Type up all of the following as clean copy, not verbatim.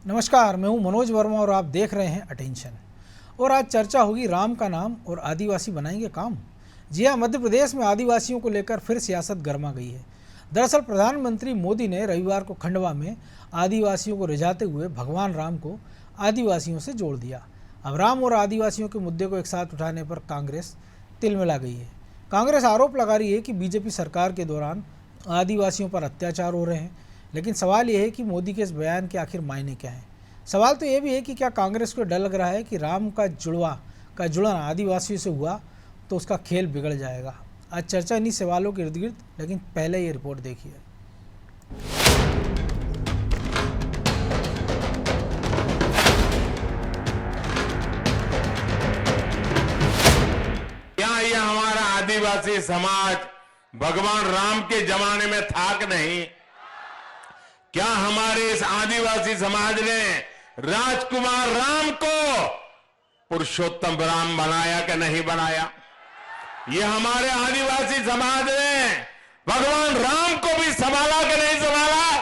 नमस्कार, मैं हूं मनोज वर्मा और आप देख रहे हैं अटेंशन। और आज चर्चा होगी राम का नाम और आदिवासी बनाएंगे काम। जी हां, मध्य प्रदेश में आदिवासियों को लेकर फिर सियासत गर्मा गई है। दरअसल प्रधानमंत्री मोदी ने रविवार को खंडवा में आदिवासियों को रिझाते हुए भगवान राम को आदिवासियों से जोड़ दिया। अब राम और आदिवासियों के मुद्दे को एक साथ उठाने पर कांग्रेस तिलमिला गई है। कांग्रेस आरोप लगा रही है कि बीजेपी सरकार के दौरान आदिवासियों पर अत्याचार हो रहे हैं। लेकिन सवाल यह है कि मोदी के इस बयान के आखिर मायने क्या हैं। सवाल तो ये भी है कि क्या कांग्रेस को डर लग रहा है कि राम का जुड़न आदिवासियों से हुआ तो उसका खेल बिगड़ जाएगा। आज चर्चा इन्हीं सवालों के इर्द गिर्द, लेकिन पहले ये रिपोर्ट देखिए। क्या ये हमारा आदिवासी समाज भगवान राम के जमाने में था कि नहीं? क्या हमारे इस आदिवासी समाज ने राजकुमार राम को पुरुषोत्तम राम बनाया कि नहीं बनाया? ये हमारे आदिवासी समाज ने भगवान राम को भी संभाला कि नहीं संभाला?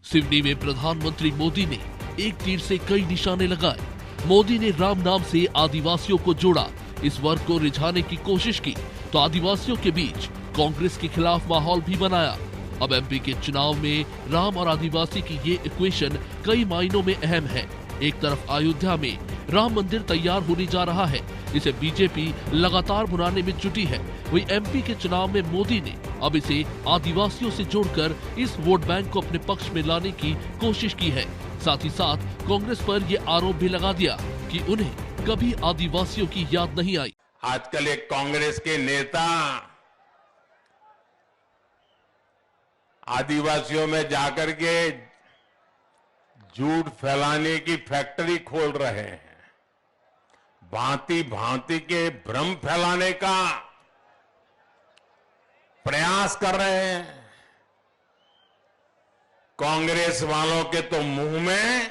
सिवनी में प्रधानमंत्री मोदी ने एक तीर से कई निशाने लगाए। मोदी ने राम नाम से आदिवासियों को जोड़ा, इस वर्ग को रिझाने की कोशिश की तो आदिवासियों के बीच कांग्रेस के खिलाफ माहौल भी बनाया। अब एमपी के चुनाव में राम और आदिवासी की ये इक्वेशन कई मायनों में अहम है। एक तरफ अयोध्या में राम मंदिर तैयार होने जा रहा है, इसे बीजेपी लगातार बुलाने में जुटी है। वहीं एमपी के चुनाव में मोदी ने अब इसे आदिवासियों से जोड़कर इस वोट बैंक को अपने पक्ष में लाने की कोशिश की है। साथ ही साथ कांग्रेस पर यह आरोप भी लगा दिया कि उन्हें कभी आदिवासियों की याद नहीं आई। आजकल एक कांग्रेस के नेता आदिवासियों में जाकर के झूठ फैलाने की फैक्ट्री खोल रहे हैं, भांति भांति के भ्रम फैलाने का प्रयास कर रहे हैं। कांग्रेस वालों के तो मुंह में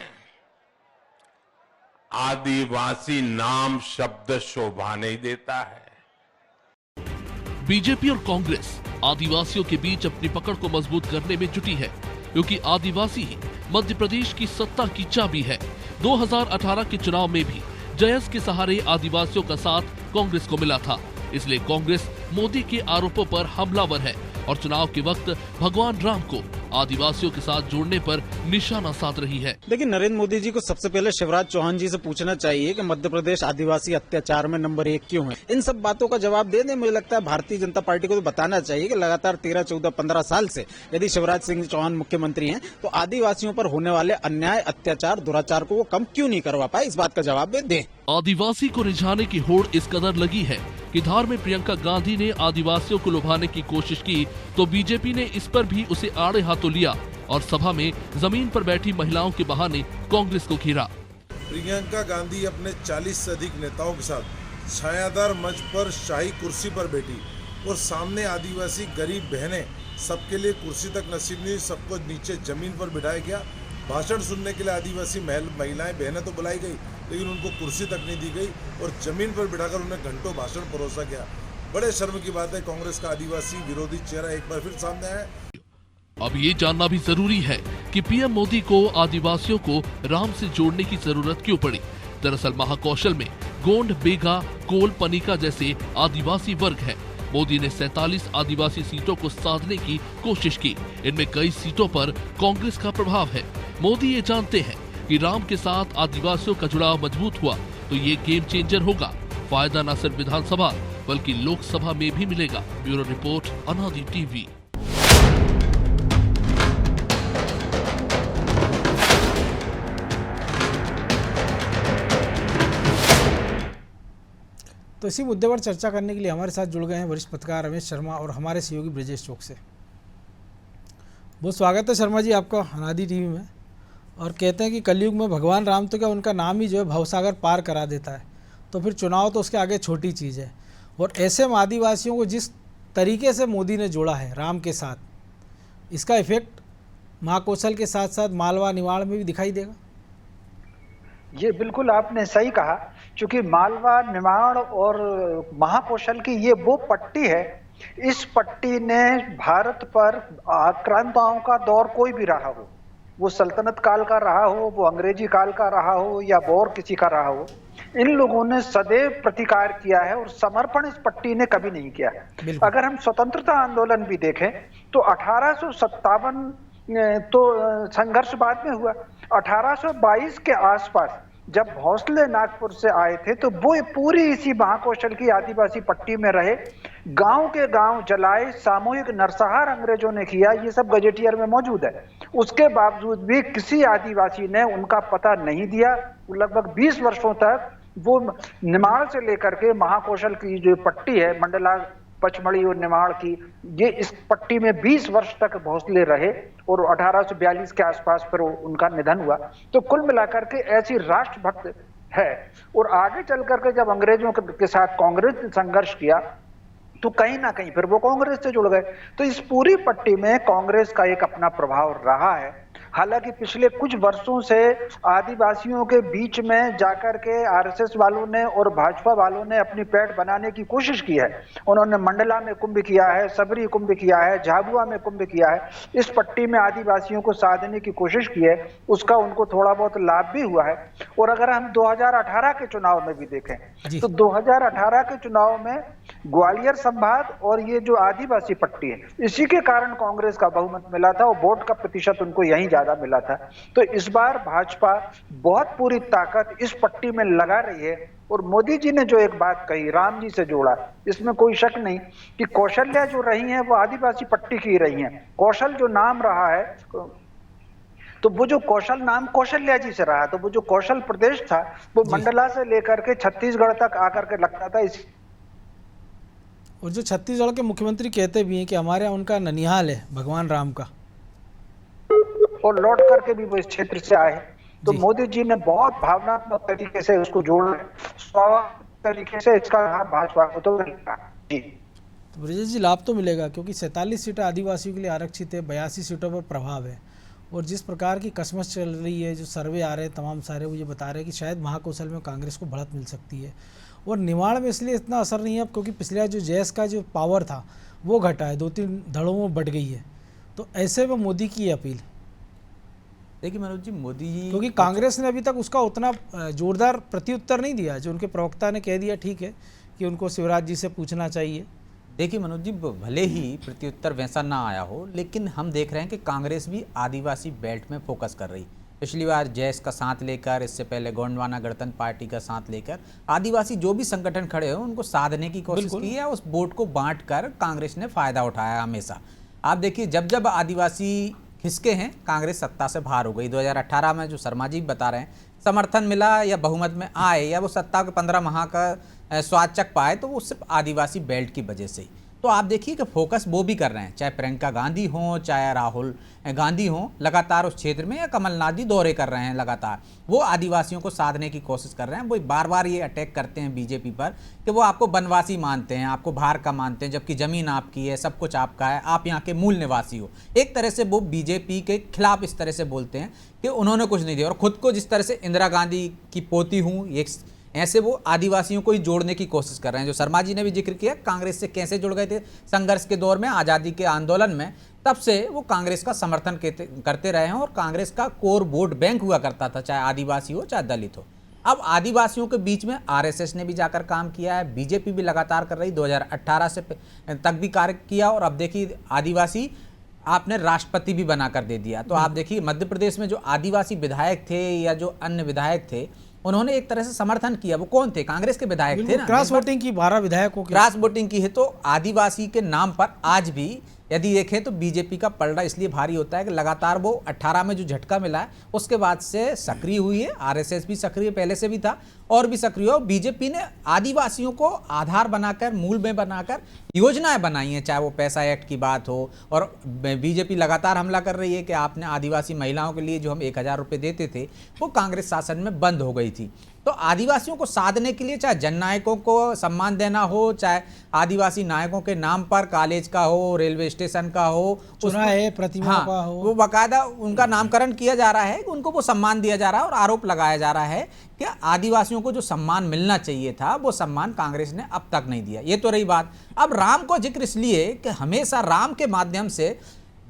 आदिवासी नाम शब्द शोभा नहीं देता है। बीजेपी और कांग्रेस आदिवासियों के बीच अपनी पकड़ को मजबूत करने में जुटी है, क्योंकि आदिवासी ही मध्य प्रदेश की सत्ता की चाबी है। 2018 के चुनाव में भी जयस के सहारे आदिवासियों का साथ कांग्रेस को मिला था, इसलिए कांग्रेस मोदी के आरोपों पर हमलावर है और चुनाव के वक्त भगवान राम को आदिवासियों के साथ जोड़ने पर निशाना साध रही है। लेकिन नरेंद्र मोदी जी को सबसे पहले शिवराज चौहान जी से पूछना चाहिए कि मध्य प्रदेश आदिवासी अत्याचार में नंबर 1 क्यों है। इन सब बातों का जवाब देने मुझे लगता है भारतीय जनता पार्टी को तो बताना चाहिए कि लगातार 13, 14, 15 साल से यदि शिवराज सिंह चौहान मुख्यमंत्री हैं तो आदिवासियों पर होने वाले अन्याय, अत्याचार, दुराचार को वो कम क्यों नहीं करवा पाए, इस बात का जवाब वे दें। आदिवासी को रिझाने की होड़ इस कदर लगी है कि धार में प्रियंका गांधी ने आदिवासियों को लुभाने की कोशिश की तो बीजेपी ने इस पर भी उसे आड़े हाथों लिया और सभा में जमीन पर बैठी महिलाओं के बहाने कांग्रेस को घेरा। प्रियंका गांधी अपने 40 से अधिक नेताओं के साथ छायादार मंच पर शाही कुर्सी पर बैठी और सामने आदिवासी गरीब बहनें, सबके लिए कुर्सी तक नसीब नहीं, सबको नीचे जमीन पर बिठाया गया। भाषण सुनने के लिए आदिवासी महिलाएं बहनें तो बुलाई गई, लेकिन उनको कुर्सी तक नहीं दी गई और जमीन पर बिठाकर उन्हें घंटों भाषण परोसा गया। बड़े शर्म की बात है, कांग्रेस का आदिवासी विरोधी चेहरा एक बार फिर सामने आया। अब ये जानना भी जरूरी है कि पीएम मोदी को आदिवासियों को राम से जोड़ने की जरूरत क्यों पड़ी। दरअसल महाकौशल में गोंड, बेगा, कोल, पनिका जैसे आदिवासी वर्ग हैं। मोदी ने 47 आदिवासी सीटों को साधने की कोशिश की, इनमें कई सीटों पर कांग्रेस का प्रभाव है। मोदी ये जानते हैं कि राम के साथ आदिवासियों का जुड़ाव मजबूत हुआ तो ये गेम चेंजर होगा। फायदा न सिर्फ विधानसभा बल्कि लोकसभा में भी मिलेगा। ब्यूरो रिपोर्ट, अनादि टीवी। तो इसी मुद्दे पर चर्चा करने के लिए हमारे साथ जुड़ गए हैं वरिष्ठ पत्रकार रमेश शर्मा और हमारे सहयोगी ब्रजेश चौक से। बहुत स्वागत है शर्मा जी आपका अनादि टीवी में। और कहते हैं कि कलयुग में भगवान राम तो क्या उनका नाम ही जो है भवसागर पार करा देता है, तो फिर चुनाव तो उसके आगे छोटी चीज़ है। और ऐसे में आदिवासियों को जिस तरीके से मोदी ने जोड़ा है राम के साथ, इसका इफेक्ट महाकौशल के साथ साथ मालवा निमाड़ में भी दिखाई देगा। ये बिल्कुल आपने सही कहा, क्योंकि मालवा, निमाड़ और महाकौशल की ये वो पट्टी है, इस पट्टी ने भारत पर आक्रांताओं का दौर कोई भी रहा हो, वो सल्तनत काल का रहा हो, वो अंग्रेजी काल का रहा हो या वो और किसी का रहा हो, इन लोगों ने सदैव प्रतिकार किया है और समर्पण इस पट्टी ने कभी नहीं किया है। बिल्कुल। अगर हम स्वतंत्रता आंदोलन भी देखें तो 1857 तो संघर्ष बाद में हुआ। 1822 के आसपास जब भोसले नागपुर से आए थे तो वो पूरी इसी महाकौशल की आदिवासी पट्टी में रहे, गांव के गांव जलाए, सामूहिक नरसंहार अंग्रेजों ने किया, ये सब गजेटियर में मौजूद है। उसके बावजूद भी किसी आदिवासी ने उनका पता नहीं दिया। लगभग 20 वर्षों तक वो निमाड़ से लेकर के महाकौशल की जो पट्टी है, मंडला, पचमढ़ी और निमाड़ की, ये इस पट्टी में 20 वर्ष तक भोसले रहे और 1842 के आसपास पर उनका निधन हुआ। तो कुल मिलाकर के ऐसी राष्ट्रभक्त है। और आगे चल करके जब अंग्रेजों के साथ कांग्रेस ने संघर्ष किया तो कहीं ना कहीं फिर वो कांग्रेस से जुड़ गए। तो इस पूरी पट्टी में कांग्रेस का एक अपना प्रभाव रहा है। हालांकि पिछले कुछ वर्षों से आदिवासियों के बीच में जाकर के आरएसएस वालों ने और भाजपा वालों ने अपनी पैठ बनाने की कोशिश की है। उन्होंने मंडला में कुंभ किया है, सबरी कुंभ किया है, झाबुआ में कुंभ किया है। इस पट्टी में आदिवासियों को साधने की कोशिश की है, उसका उनको थोड़ा बहुत लाभ भी हुआ है। और अगर हम 2018 के चुनाव में भी देखें तो 2018 के चुनाव में ग्वालियर संभाग और ये जो आदिवासी पट्टी है, इसी के कारण कांग्रेस का बहुमत मिला था और वोट का प्रतिशत उनको यहीं ज्यादा मिला था। तो इस बार भाजपा बहुत पूरी ताकत इस पट्टी में लगा रही है। और मोदी जी ने जो एक बात कही, राम जी से जोड़ा, इसमें कोई शक नहीं कि कौशल्या जो रही हैं वो आदिवासी पट्टी की रही हैं। कौशल जो नाम रहा है तो वो जो कौशल नाम कौशल्या जी से रहा, तो वो जो कौशल प्रदेश था वो मंडला से लेकर के छत्तीसगढ़ तक आकर के लगता था। इस और जो छत्तीसगढ़ के मुख्यमंत्री कहते भी हैं कि हमारे यहाँ उनका ननिहाल है भगवान राम का, और लौट करके भी वो इस क्षेत्र से आए। तो मोदी जी ने बहुत भावनात्मक तरीके से उसको जोड़ा, स्वाभाविक तरीके से इसका लाभ भाजपा को तो मिलेगा। जी तो ब्रजेश जी, लाभ तो मिलेगा क्योंकि 47 सीटें आदिवासियों के लिए आरक्षित है, 82 सीटों पर प्रभाव है। और जिस प्रकार की कसमस चल रही है, जो सर्वे आ रहे हैं तमाम सारे, वो ये बता रहे हैं कि शायद महाकौशल में कांग्रेस को बढ़त मिल सकती है। और निमाड़ में इसलिए इतना असर नहीं है अब क्योंकि पिछले जो जेएस का जो पावर था वो घटा है, 2-3 धड़ों में बढ़ गई है। तो ऐसे में मोदी की अपील, देखिए मनोज जी, मोदी जी, क्योंकि कांग्रेस ने अभी तक उसका उतना जोरदार प्रत्युत्तर नहीं दिया। जो उनके प्रवक्ता ने कह दिया ठीक है कि उनको शिवराज जी से पूछना चाहिए। देखिए मनोज जी, भले ही प्रत्युत्तर वैसा ना आया हो, लेकिन हम देख रहे हैं कि कांग्रेस भी आदिवासी बेल्ट में फोकस कर रही। पिछली बार जैस का साथ लेकर, इससे पहले गोंडवाना गणतंत्र पार्टी का साथ लेकर आदिवासी जो भी संगठन खड़े हो उनको साधने की कोशिश की है। उस वोट को बांटकर कांग्रेस ने फायदा उठाया हमेशा। आप देखिए, जब जब आदिवासी खिसके हैं, कांग्रेस सत्ता से बाहर हो गई। 2018 में जो शर्मा जी बता रहे हैं समर्थन मिला या बहुमत में आए या वो सत्ता के 15 माह का स्वाद चख पाए, तो वो सिर्फ आदिवासी बेल्ट की वजह से ही। तो आप देखिए कि फोकस वो भी कर रहे हैं, चाहे प्रियंका गांधी हो, चाहे राहुल गांधी हो, लगातार उस क्षेत्र में, या कमलनाथ जी दौरे कर रहे हैं लगातार। वो आदिवासियों को साधने की कोशिश कर रहे हैं। वो बार बार ये अटैक करते हैं बीजेपी पर कि वो आपको वनवासी मानते हैं, आपको बाहर का मानते हैं, जबकि ज़मीन आपकी है, सब कुछ आपका है, आप यहाँ के मूल निवासी हो। एक तरह से वो बीजेपी के खिलाफ इस तरह से बोलते हैं कि उन्होंने कुछ नहीं दिया। और खुद को जिस तरह से इंदिरा गांधी की पोती हूँ, ऐसे वो आदिवासियों को ही जोड़ने की कोशिश कर रहे हैं। जो शर्मा जी ने भी जिक्र किया, कांग्रेस से कैसे जुड़ गए थे संघर्ष के दौर में, आज़ादी के आंदोलन में, तब से वो कांग्रेस का समर्थन करते रहे हैं। और कांग्रेस का कोर वोट बैंक हुआ करता था, चाहे आदिवासी हो चाहे दलित हो। अब आदिवासियों के बीच में आरएसएस ने भी जाकर काम किया है, बीजेपी भी लगातार कर रही, 2018 से तक भी कार्य किया। और अब देखिए, आदिवासी आपने राष्ट्रपति भी बनाकर दे दिया। तो आप देखिए, मध्य प्रदेश में जो आदिवासी विधायक थे या जो अन्य विधायक थे, उन्होंने एक तरह से समर्थन किया। वो कौन थे? कांग्रेस के विधायक थे ना। क्रॉस वोटिंग की 12 विधायकों की क्रॉस वोटिंग की है। तो आदिवासी के नाम पर आज भी यदि देखें तो बीजेपी का पलड़ा इसलिए भारी होता है कि लगातार वो 18 में जो झटका मिला है उसके बाद से सक्रिय हुई है। आरएसएस भी सक्रिय पहले से भी था और भी सक्रिय हो। बीजेपी ने आदिवासियों को आधार बनाकर, मूल में बनाकर योजनाएं बनाई हैं, चाहे वो पैसा एक्ट की बात हो। और बीजेपी लगातार हमला कर रही है कि आपने आदिवासी महिलाओं के लिए जो हम 1000 रुपये देते थे वो कांग्रेस शासन में बंद हो गई थी। तो आदिवासियों को साधने के लिए, चाहे जननायकों को सम्मान देना हो, चाहे आदिवासी नायकों के नाम पर कॉलेज का हो, रेलवे स्टेशन का हो, चौराहे, प्रतिमा का हो, वो बाकायदा उनका नामकरण किया जा रहा है, उनको वो सम्मान दिया जा रहा है। और आरोप लगाया जा रहा है कि आदिवासियों को जो सम्मान मिलना चाहिए था वो सम्मान कांग्रेस ने अब तक नहीं दिया। ये तो रही बात। अब राम को जिक्र इसलिए कि हमेशा राम के माध्यम से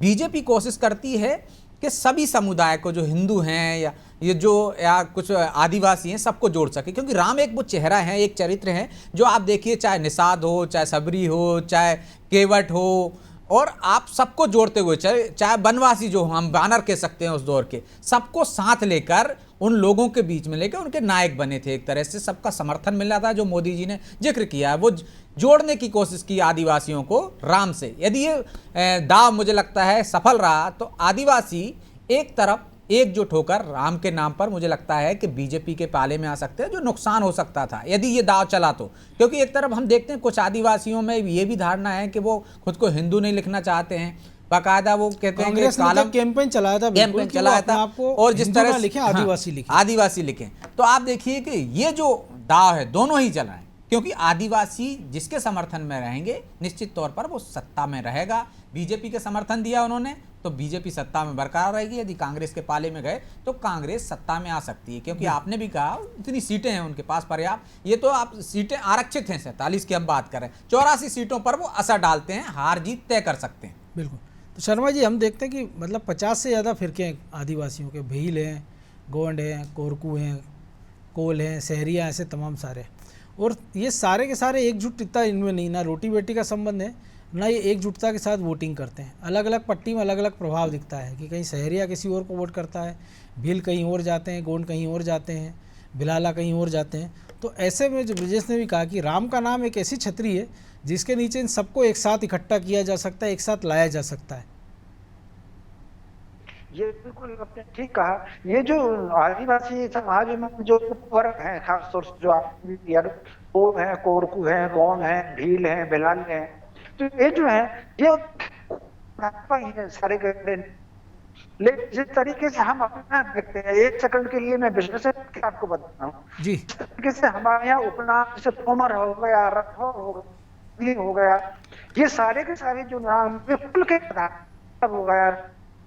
बीजेपी कोशिश करती है कि सभी समुदाय को, जो हिंदू हैं या कुछ आदिवासी हैं, सबको जोड़ सके। क्योंकि राम एक वो चेहरा है, एक चरित्र है जो आप देखिए, चाहे निषाद हो, चाहे सबरी हो, चाहे केवट हो, और आप सबको जोड़ते हुए, चाहे बनवासी जो हम बानर कह सकते हैं उस दौर के, सबको साथ लेकर उन लोगों के बीच में लेकर उनके नायक बने थे। एक तरह से सबका समर्थन मिल रहा था, जो मोदी जी ने जिक्र किया है, वो जोड़ने की कोशिश की आदिवासियों को राम से। यदि ये दाव मुझे लगता है सफल रहा तो आदिवासी एक तरफ एकजुट होकर राम के नाम पर मुझे लगता है कि बीजेपी के पाले में आ सकते हैं, जो नुकसान हो सकता था यदि ये दाव चला तो। क्योंकि एक तरफ हम देखते हैं कुछ आदिवासियों में ये भी धारणा है कि वो खुद को हिंदू नहीं लिखना चाहते हैं, बाकायदा वो कहते हैं कि कॉलम कैंपेन चलाया था, कैंपेन चलाया था, और जिस तरह लिखे आदिवासी लिखें। तो आप देखिए कि ये जो दाव है दोनों ही चल रहे हैं, क्योंकि आदिवासी जिसके समर्थन में रहेंगे निश्चित तौर पर वो सत्ता में रहेगा। बीजेपी के समर्थन दिया उन्होंने तो बीजेपी सत्ता में बरकरार रहेगी। यदि कांग्रेस के पाले में गए तो कांग्रेस सत्ता में आ सकती है, क्योंकि आपने भी कहा इतनी सीटें हैं उनके पास पर्याप्त। ये तो आप सीटें आरक्षित हैं, 47 की हम बात करें, 84 सीटों पर वो असर डालते हैं, हार जीत तय कर सकते हैं। बिल्कुल। तो शर्मा जी, हम देखते हैं कि मतलब 50 से ज़्यादा फिरके हैं आदिवासियों के, भील हैं, गोंड हैं, कोरकू हैं, कोल हैं, सहरिया, ऐसे तमाम सारे। और ये सारे के सारे एकजुटता इनमें नहीं, ना रोटी बेटी का संबंध है, ना ये एकजुटता के साथ वोटिंग करते हैं। अलग अलग पट्टी में अलग अलग प्रभाव दिखता है कि कहीं सहरिया किसी और को वोट करता है, भील कहीं और जाते हैं, गोंड कहीं और जाते हैं, भिलाला कहीं और जाते हैं। तो ऐसे में जो ब्रजेश ने भी कहा कि राम का नाम एक ऐसी छतरी है जिसके नीचे इन सबको एक साथ इकट्ठा किया जा सकता है, एक साथ लाया जा सकता है। ये बिल्कुल आपने ठीक कहा। ये जो आदिवासी समाज में जो वर्ग है, खासतौर से जो वो है, कोरकू है, गोंड है, भील है, भिलाल है, तो ये जो है ये सारे गए। लेकिन जिस तरीके से हम अपना देखते हैं, एक सेकंड के लिए मैं बिजनेस आपको बताता हूँ जी। तरीके से हमारे यहाँ उपनाम जैसे तोमर हो गया, राठौर हो गया, ये सारे के सारे जो नाम कुल के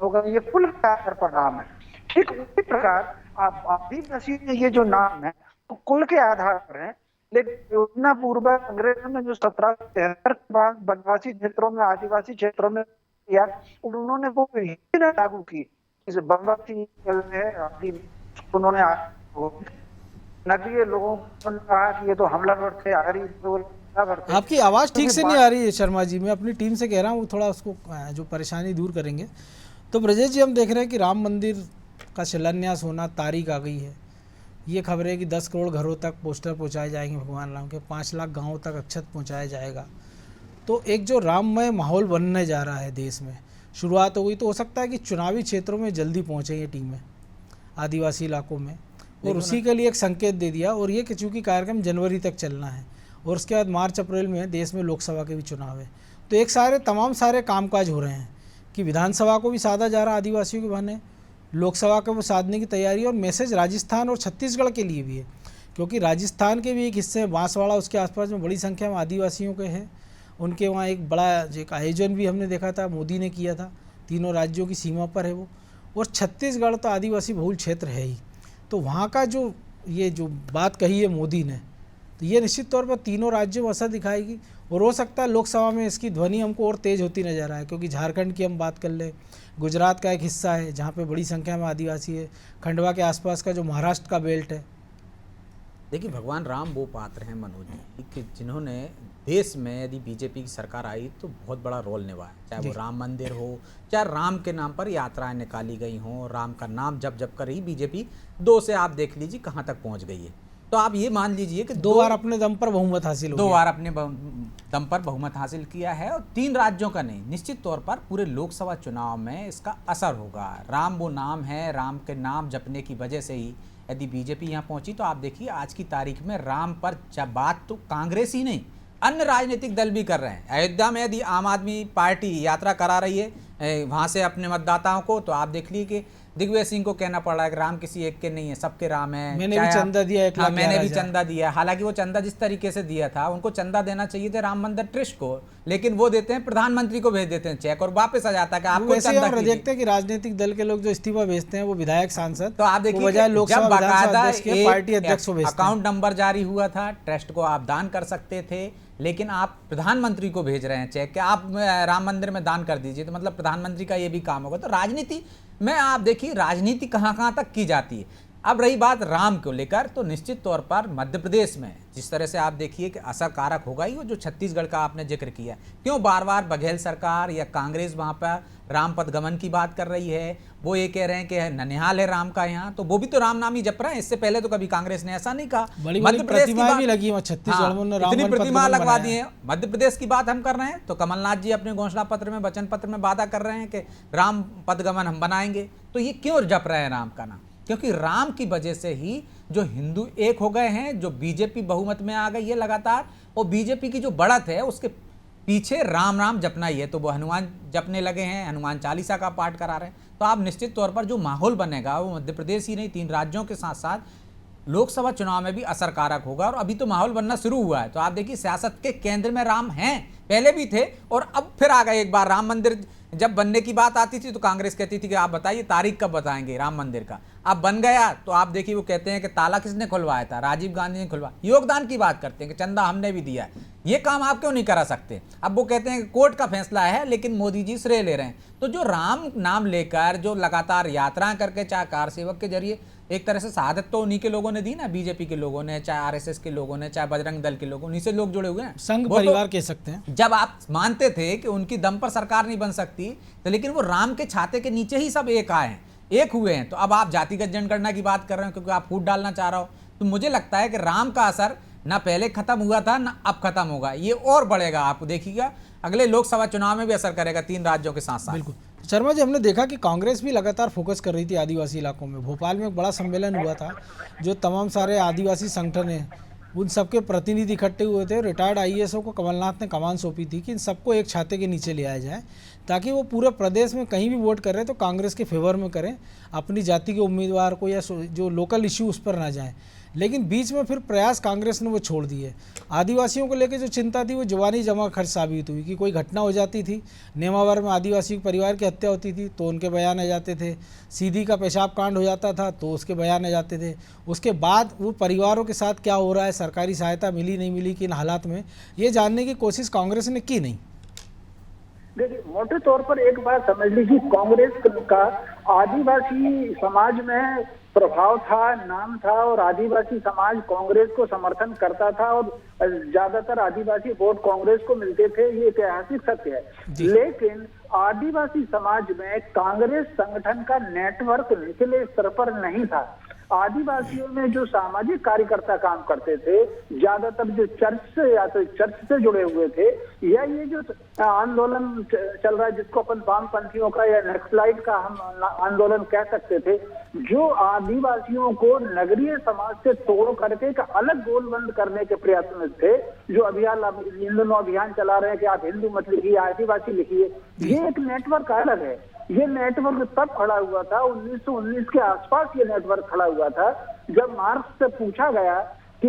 हो गया, ये कुल के आधार पर नाम है। ठीक उसी प्रकार आदिवासी ये जो नाम है तो कुल के आधार पर है। लेकिन योजना पूर्व अंग्रेजों ने जो 1773 के बाद बनवासी क्षेत्रों में, आदिवासी क्षेत्रों में किया, उन्होंने वो लागू की। जैसे बनवासी उन्होंने नगरीय लोगों को कहा कि ये तो हमलावर थे, आपकी आवाज़ ठीक से नहीं आ रही है शर्मा जी, मैं अपनी टीम से कह रहा हूँ थोड़ा उसको जो परेशानी दूर करेंगे। तो ब्रजेश जी, हम देख रहे हैं कि राम मंदिर का शिलान्यास होना, तारीख आ गई है। ये खबर है कि 10 करोड़ घरों तक पोस्टर पहुंचाए जाएंगे भगवान राम के, 5 लाख गांवों तक अक्षत पहुंचाया जाएगा। तो एक जो राममय माहौल बनने जा रहा है देश में, शुरुआत हो गई। तो हो सकता है कि चुनावी क्षेत्रों में जल्दी पहुँचे ये टीमें आदिवासी इलाकों में, और उसी के लिए एक संकेत दे दिया। और ये कि चूँकि कार्यक्रम जनवरी तक चलना है और उसके बाद मार्च अप्रैल में देश में लोकसभा के भी चुनाव है, तो एक तमाम सारे कामकाज हो रहे हैं कि विधानसभा को भी साधा जा रहा है आदिवासियों के बहाने, लोकसभा को भी साधने की तैयारी। और मैसेज राजस्थान और छत्तीसगढ़ के लिए भी है, क्योंकि राजस्थान के भी एक हिस्से बांसवाड़ा उसके आसपास में बड़ी संख्या में आदिवासियों के हैं। उनके वहाँ एक बड़ा एक आयोजन भी हमने देखा था, मोदी ने किया था, तीनों राज्यों की सीमा पर है वो। और छत्तीसगढ़ तो आदिवासी बहुल क्षेत्र है ही, तो वहाँ का जो ये जो बात कही है मोदी ने, तो ये निश्चित तौर पर तीनों राज्यों में असर दिखाएगी। और हो सकता है लोकसभा में इसकी ध्वनि हमको और तेज़ होती नजर आए, क्योंकि झारखंड की हम बात कर लें, गुजरात का एक हिस्सा है जहाँ पे बड़ी संख्या में आदिवासी है, खंडवा के आसपास का जो महाराष्ट्र का बेल्ट है। देखिए, भगवान राम वो पात्र हैं मनोज जी कि जिन्होंने देश में यदि बीजेपी की सरकार आई तो बहुत बड़ा रोल निभाया, चाहे वो राम मंदिर हो, चाहे राम के नाम पर यात्राएं निकाली गई हों, राम का नाम जब कर रही बीजेपी 2 से आप देख लीजिए कहाँ तक पहुँच गई है। तो आप ये मान लीजिए कि 2 बार अपने दम पर बहुमत हासिल 2 बार अपने दम पर बहुमत हासिल किया है, और 3 राज्यों का नहीं, निश्चित तौर पर पूरे लोकसभा चुनाव में इसका असर होगा। राम वो नाम है, राम के नाम जपने की वजह से ही यदि बीजेपी यहाँ पहुंची तो आप देखिए आज की तारीख में राम पर बात तो कांग्रेस ही नहीं, अन्य राजनीतिक दल भी कर रहे हैं। अयोध्या में यदि आम आदमी पार्टी यात्रा करा रही है वहाँ से अपने मतदाताओं को, तो आप देख लीजिए कि दिग्विजय सिंह को कहना पड़ रहा है कि राम किसी एक के नहीं है, सबके राम है। मैंने भी चंदा दिया, मैंने भी चंदा दिया। हालांकि वो चंदा जिस तरीके से दिया था, उनको चंदा देना चाहिए था राम मंदिर ट्रस्ट को, लेकिन वो देते हैं प्रधानमंत्री को भेज देते हैं चेक, और वापस आ जाता है कि आपको चंदा कीजिए। देखते हैं कि राजनीतिक दल के लोग जो इस्तीफा भेजते हैं वो विधायक, सांसद, तो आप देखिए जब बाकायदा पार्टी अध्यक्ष को अकाउंट नंबर जारी हुआ था, ट्रस्ट को आप दान कर सकते थे, लेकिन आप प्रधानमंत्री को भेज रहे हैं चेक कि आप राम मंदिर में दान कर दीजिए, तो मतलब प्रधानमंत्री का ये भी काम होगा। तो राजनीति में आप देखिए राजनीति कहाँ कहाँ तक की जाती है। अब रही बात राम को लेकर, तो निश्चित तौर पर मध्य प्रदेश में जिस तरह से आप देखिए कि असरकारक होगा ही वो जो छत्तीसगढ़ का आपने जिक्र किया। क्यों बार बार बघेल सरकार या कांग्रेस वहाँ पर राम पदगमन की बात कर रही है, वो ये कह रहे हैं कि ननिहाल है राम का यहाँ, तो वो भी तो राम नाम ही जप रहे हैं। इससे पहले तो कभी कांग्रेस ने ऐसा नहीं कहा। मध्य प्रदेश की बात भी लगी है छत्तीसगढ़ में, इतनी प्रतिमा लगवा दी है। मध्य प्रदेश की बात हम कर रहे हैं तो कमलनाथ जी अपने घोषणा पत्र में, वचन पत्र में वादा कर रहे हैं कि राम पदगमन हम बनाएंगे। तो ये क्यों जप रहे हैं राम का नाम? क्योंकि राम की वजह से ही जो हिंदू एक हो गए हैं, जो बीजेपी बहुमत में आ गई है लगातार, और बीजेपी की जो बढ़त है उसके पीछे राम राम जपना ही है। तो वो हनुमान जपने लगे हैं, हनुमान चालीसा का पाठ करा रहे हैं। तो आप निश्चित तौर पर जो माहौल बनेगा वो मध्य प्रदेश ही नहीं 3 राज्यों के साथ साथ लोकसभा चुनाव में भी असरकारक होगा। और अभी तो माहौल बनना शुरू हुआ है। तो आप देखिए सियासत के केंद्र में राम हैं, पहले भी थे और अब फिर आ गए एक बार। राम मंदिर जब बनने की बात आती थी तो कांग्रेस कहती थी कि आप बताइए तारीख कब बताएंगे राम मंदिर का। अब बन गया तो आप देखिए वो कहते हैं कि ताला किसने खुलवाया था, राजीव गांधी ने खुलवाया। योगदान की बात करते हैं कि चंदा हमने भी दिया है, ये काम आप क्यों नहीं करा सकते। अब वो कहते हैं कि कोर्ट का फैसला है लेकिन मोदी जी श्रेय ले रहे हैं। तो जो राम नाम लेकर जो लगातार यात्राएं करके, चाहे कार सेवक के जरिए, एक तरह से शहादत तो उन्हीं के लोगों ने दी ना, बीजेपी के लोगों ने, चाहे आरएसएस के लोगों ने, चाहे बजरंग दल के लोग, उन्हीं से लोग जुड़े हुए हैं। संघ परिवार कह सकते हैं। जब आप मानते थे कि उनकी दम पर सरकार नहीं बन सकती, तो लेकिन वो राम के छाते के नीचे ही सब एक आए हैं, एक हुए हैं। तो अब आप जातिगत जनगणना की बात कर रहे हो क्योंकि आप फूट डालना चाह रहे हो। तो मुझे लगता है कि राम का असर ना पहले खत्म हुआ था ना अब खत्म होगा, ये और बढ़ेगा। आप देखिएगा अगले लोकसभा चुनाव में भी असर करेगा 3 राज्यों के साथ साथ। बिल्कुल शर्मा जी, हमने देखा कि कांग्रेस भी लगातार फोकस कर रही थी आदिवासी इलाकों में। भोपाल में एक बड़ा सम्मेलन हुआ था, जो तमाम सारे आदिवासी संगठन हैं उन सबके प्रतिनिधि इकट्ठे हुए थे। रिटायर्ड आईएएसओ को कमलनाथ ने कमान सौंपी थी कि इन सबको एक छाते के नीचे ले आया जाए, ताकि वो पूरे प्रदेश में कहीं भी वोट कर रहे तो कांग्रेस के फेवर में करें, अपनी जाति के उम्मीदवार को या जो लोकल इश्यू उस पर ना जाएं। लेकिन बीच में फिर प्रयास कांग्रेस ने वो छोड़ दिए। आदिवासियों को लेकर जो चिंता थी वो जुबानी जमा खर्च साबित हुई कि कोई घटना हो जाती थी, नेमावर में आदिवासी परिवार की हत्या होती थी तो उनके बयान आ जाते थे, सीधी का पेशाब कांड हो जाता था तो उसके बयान आ जाते थे। उसके बाद वो परिवारों के साथ क्या हो रहा है, सरकारी सहायता मिली नहीं मिली किन हालात में, ये जानने की कोशिश कांग्रेस ने की नहीं। देखिए, मोटे तौर पर एक बात समझ लीजिए, कांग्रेस का आदिवासी समाज में प्रभाव था, नाम था, और आदिवासी समाज कांग्रेस को समर्थन करता था और ज्यादातर आदिवासी वोट कांग्रेस को मिलते थे, ये ऐतिहासिक सत्य है। लेकिन आदिवासी समाज में कांग्रेस संगठन का नेटवर्क निचले स्तर पर नहीं था। आदिवासियों में जो सामाजिक कार्यकर्ता काम करते थे, ज्यादातर जो चर्च से या तो चर्च से जुड़े हुए थे, या ये जो आंदोलन चल रहा है जिसको अपन वामपंथियों का या नक्सलाइट का हम आंदोलन कह सकते थे, जो आदिवासियों को नगरीय समाज से तोड़ करके एक अलग गोलबंद करने के प्रयास में थे। जो अभियान इन दोनों अभियान चला रहे हैं कि आप हिंदू मत लिखिए, आदिवासी लिखिए, ये एक नेटवर्क अलग है। ये नेटवर्क तब खड़ा हुआ था 1919 के आसपास। ये नेटवर्क खड़ा हुआ था जब मार्क्स से पूछा गया कि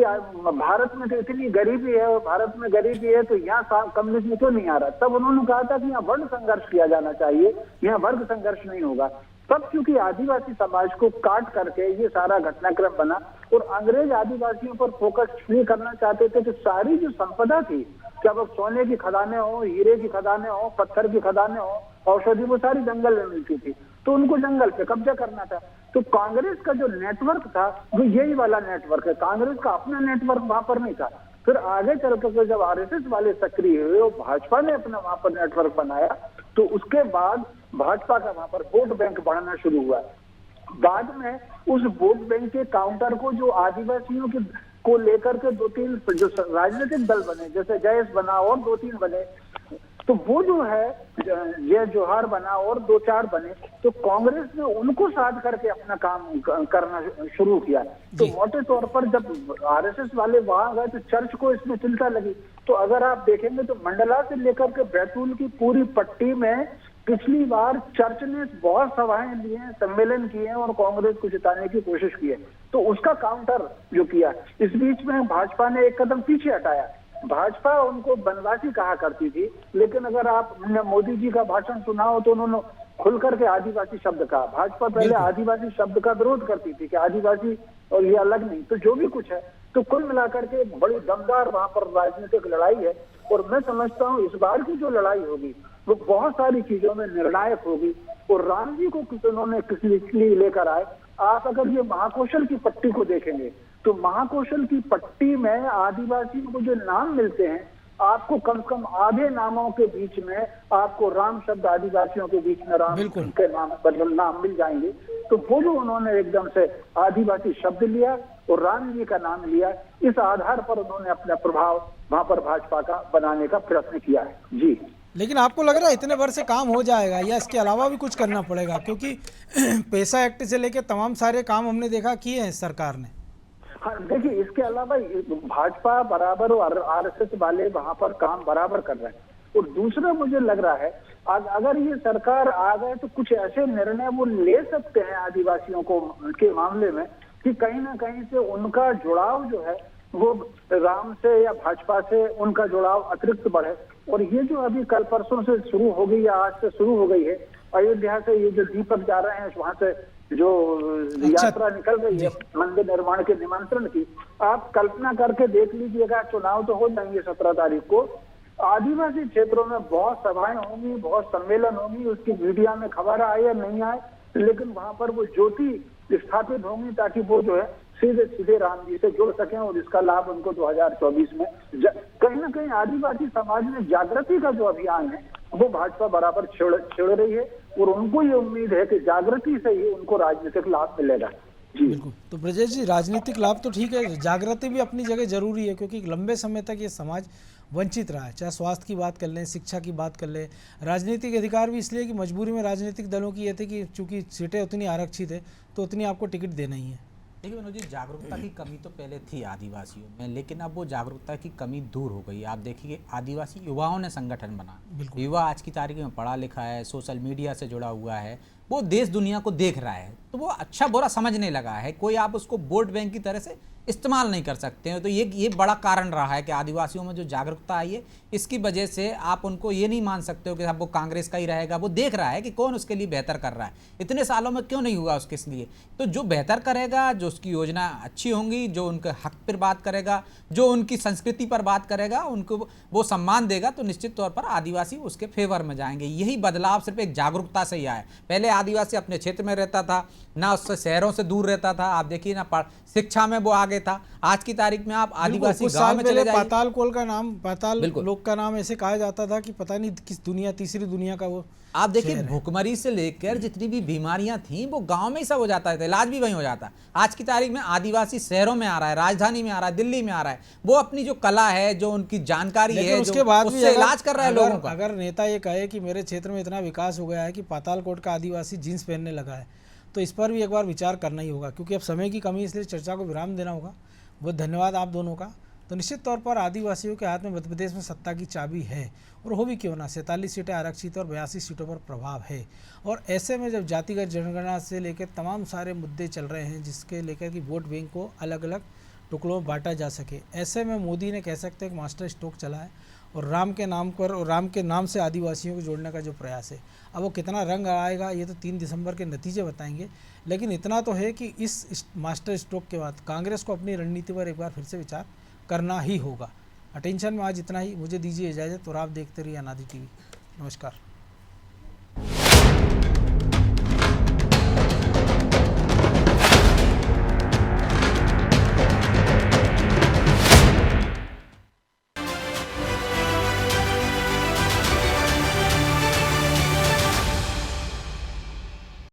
भारत में तो इतनी गरीबी है और भारत में गरीबी है तो यहाँ कम्युनिज्म क्यों नहीं आ रहा। तब उन्होंने कहा था कि यहाँ वर्ण संघर्ष किया जाना चाहिए, यहाँ वर्ग संघर्ष नहीं होगा। तब क्योंकि आदिवासी समाज को काट करके ये सारा घटनाक्रम बना और अंग्रेज आदिवासियों पर फोकस नहीं करना चाहते थे। तो सारी जो संपदा थी, चाहे वो सोने की खदानें हो, हीरे की खदानें हो, पत्थर की खदानें हो, औषधि, वो सारी जंगल में मिलती थी, तो उनको जंगल पे कब्जा करना था। तो कांग्रेस का जो नेटवर्क था वो यही वाला नेटवर्क है। कांग्रेस का अपना नेटवर्क वहां पर नहीं था। फिर आगे चलकर जब आरएसएस वाले सक्रिय हुए और भाजपा ने अपना वहां पर नेटवर्क बनाया, तो उसके बाद भाजपा का वहां पर वोट बैंक बढ़ना शुरू हुआ। बाद में उस वोट बैंक के काउंटर को जो आदिवासियों को लेकर के 2-3 जो राजनीतिक दल बने, जैसे जयस बना और 2-3 बने, तो वो जो है जय जोहार बना और 2-4 बने, तो कांग्रेस ने उनको साथ करके अपना काम करना शुरू किया। तो मोटे तौर पर जब आरएसएस वाले वहां गए तो चर्च को इसमें चिंता लगी। तो अगर आप देखेंगे तो मंडला से लेकर के बैतूल की पूरी पट्टी में पिछली बार चर्च ने बहुत सभाएं ली हैं, सम्मेलन किए हैं और कांग्रेस को जिताने की कोशिश की है। तो उसका काउंटर जो किया, इस बीच में भाजपा ने एक कदम पीछे हटाया। भाजपा उनको बनवासी कहा करती थी, लेकिन अगर आप मोदी जी का भाषण सुना हो तो उन्होंने खुल करके आदिवासी शब्द कहा। भाजपा पहले आदिवासी शब्द का विरोध करती थी कि आदिवासी और ये अलग नहीं। तो जो भी कुछ है, तो कुल मिलाकर के बड़ी दमदार वहां पर राजनीतिक लड़ाई है। और मैं समझता हूँ इस बार की जो लड़ाई होगी वो बहुत सारी चीजों में निर्णायक होगी। और राम जी को उन्होंने किस लिए लेकर आए, आप अगर ये महाकौशल की पट्टी को देखेंगे तो महाकौशल की पट्टी में आदिवासियों को जो नाम मिलते हैं, आपको कम से कम आधे नामों के बीच में आपको राम शब्द आदिवासियों के बीच में राम के नाम मिल जाएंगे। तो वो जो उन्होंने एकदम से आदिवासी शब्द लिया और राम जी का नाम लिया, इस आधार पर उन्होंने अपना प्रभाव वहां पर भाजपा का बनाने का प्रयत्न किया है। जी, लेकिन आपको लग रहा है इतने वर्ष से काम हो जाएगा या इसके अलावा भी कुछ करना पड़ेगा? क्योंकि पैसा एक्ट से लेकर तमाम सारे काम हमने देखा किए हैं सरकार ने। हाँ, देखिए इसके अलावा भाजपा बराबर और आरएसएस वाले वहां पर काम बराबर कर रहे हैं। और दूसरा मुझे लग रहा है अगर ये सरकार आ गए तो कुछ ऐसे निर्णय वो ले सकते हैं आदिवासियों को के मामले में कि कहीं ना कहीं से उनका जुड़ाव जो है वो राम से या भाजपा से उनका जुड़ाव अतिरिक्त बढ़े। और ये जो अभी कल परसों से शुरू हो गई या आज से शुरू हो गई है, अयोध्या से ये जो दीपक जा रहे हैं वहां से जो यात्रा निकल रही है मंदिर निर्माण के निमंत्रण की, आप कल्पना करके देख लीजिएगा, चुनाव तो हो जाएंगे 17 तारीख को, आदिवासी क्षेत्रों में बहुत सभाएं होंगी, बहुत सम्मेलन होंगी, उसकी मीडिया में खबर आए या नहीं आए, लेकिन वहां पर वो ज्योति स्थापित होंगी ताकि वो जो है सीधे सीधे राम जी से जुड़ सकें और इसका लाभ उनको 2024 में कहीं ना कहीं आदिवासी समाज में जागृति का जो अभियान है वो भाजपा बराबर छेड़ रही है। और उनको ये उम्मीद है कि जागृति से ही उनको राजनीतिक लाभ मिलेगा। जी बिल्कुल। तो ब्रजेश जी, राजनीतिक लाभ तो ठीक है, जागृति भी अपनी जगह जरूरी है, क्योंकि लंबे समय तक ये समाज वंचित रहा है। चाहे स्वास्थ्य की बात कर लें, शिक्षा की बात कर लें, राजनीतिक अधिकार भी इसलिए कि मजबूरी में राजनीतिक दलों की ये थी कि चूंकि सीटें उतनी आरक्षित है तो उतनी आपको टिकट देना ही है। देखिए मनोज जी, जागरूकता की कमी तो पहले थी आदिवासियों में, लेकिन अब वो जागरूकता की कमी दूर हो गई। आप देखिए आदिवासी युवाओं ने संगठन बना, युवा आज की तारीख में पढ़ा लिखा है, सोशल मीडिया से जुड़ा हुआ है, वो देश दुनिया को देख रहा है, तो वो अच्छा बुरा समझने लगा है। कोई आप उसको वोट बैंक की तरह से इस्तेमाल नहीं कर सकते हैं। तो ये बड़ा कारण रहा है कि आदिवासियों में जो जागरूकता आई है, इसकी वजह से आप उनको ये नहीं मान सकते हो कि अब वो कांग्रेस का ही रहेगा। वो देख रहा है कि कौन उसके लिए बेहतर कर रहा है, इतने सालों में क्यों नहीं हुआ उसके लिए। तो जो बेहतर करेगा, जो उसकी योजना अच्छी होंगी, जो उनके हक पर बात करेगा, जो उनकी संस्कृति पर बात करेगा, उनको वो सम्मान देगा, तो निश्चित तौर पर आदिवासी उसके फेवर में जाएंगे। यही बदलाव सिर्फ एक जागरूकता से ही आया। पहले आदिवासी अपने क्षेत्र में रहता था, ना उससे शहरों से दूर रहता था, आप देखिए ना शिक्षा में वो आगे था। आज की तारीख में आप आदिवासी गांव में चले जाइए, पाताल कोल का नाम, पाताल लोक का नाम ऐसे कहा जाता था कि पता नहीं किस दुनिया, तीसरी दुनिया का वो। आप देखिए भूखमरी से लेकर जितनी भी बीमारियां थी वो गांव में ही सब हो जाता था, इलाज भी वहीं हो जाता। आज की तारीख में आदिवासी शहरों में आ रहा है, राजधानी में आ रहा है, दिल्ली में आ रहा है, वो अपनी जो कला है, जो उनकी जानकारी है, उसके बाद उससे इलाज कर रहा है लोगों का। अगर नेता ये कहे कि मेरे क्षेत्र में इतना विकास हो गया है कि पातालकोट का आदिवासी जींस पहनने लगा है, तो इस पर भी एक बार विचार करना ही होगा, क्योंकि अब समय की कमी, इसलिए चर्चा को विराम देना होगा। बहुत धन्यवाद आप दोनों का। तो निश्चित तौर पर आदिवासियों के हाथ में मध्य प्रदेश में सत्ता की चाबी है, और हो भी क्यों ना, 47 सीटें आरक्षित और 82 सीटों पर प्रभाव है। और ऐसे में जब जातिगत जनगणना से लेकर तमाम सारे मुद्दे चल रहे हैं जिसके लेकर कि वोट बैंक को अलग अलग टुकड़ों में बांटा जा सके, ऐसे में मोदी ने कह सकते हैं कि मास्टर स्ट्रोक चला है और राम के नाम पर और राम के नाम से आदिवासियों को जोड़ने का जो प्रयास है, अब वो कितना रंग आएगा ये तो 3 दिसंबर के नतीजे बताएंगे। लेकिन इतना तो है कि इस मास्टर स्ट्रोक के बाद कांग्रेस को अपनी रणनीति पर एक बार फिर से विचार करना ही होगा। अटेंशन में आज इतना ही, मुझे दीजिए इजाज़त और आप देखते रहिए अनादि टीवी। नमस्कार।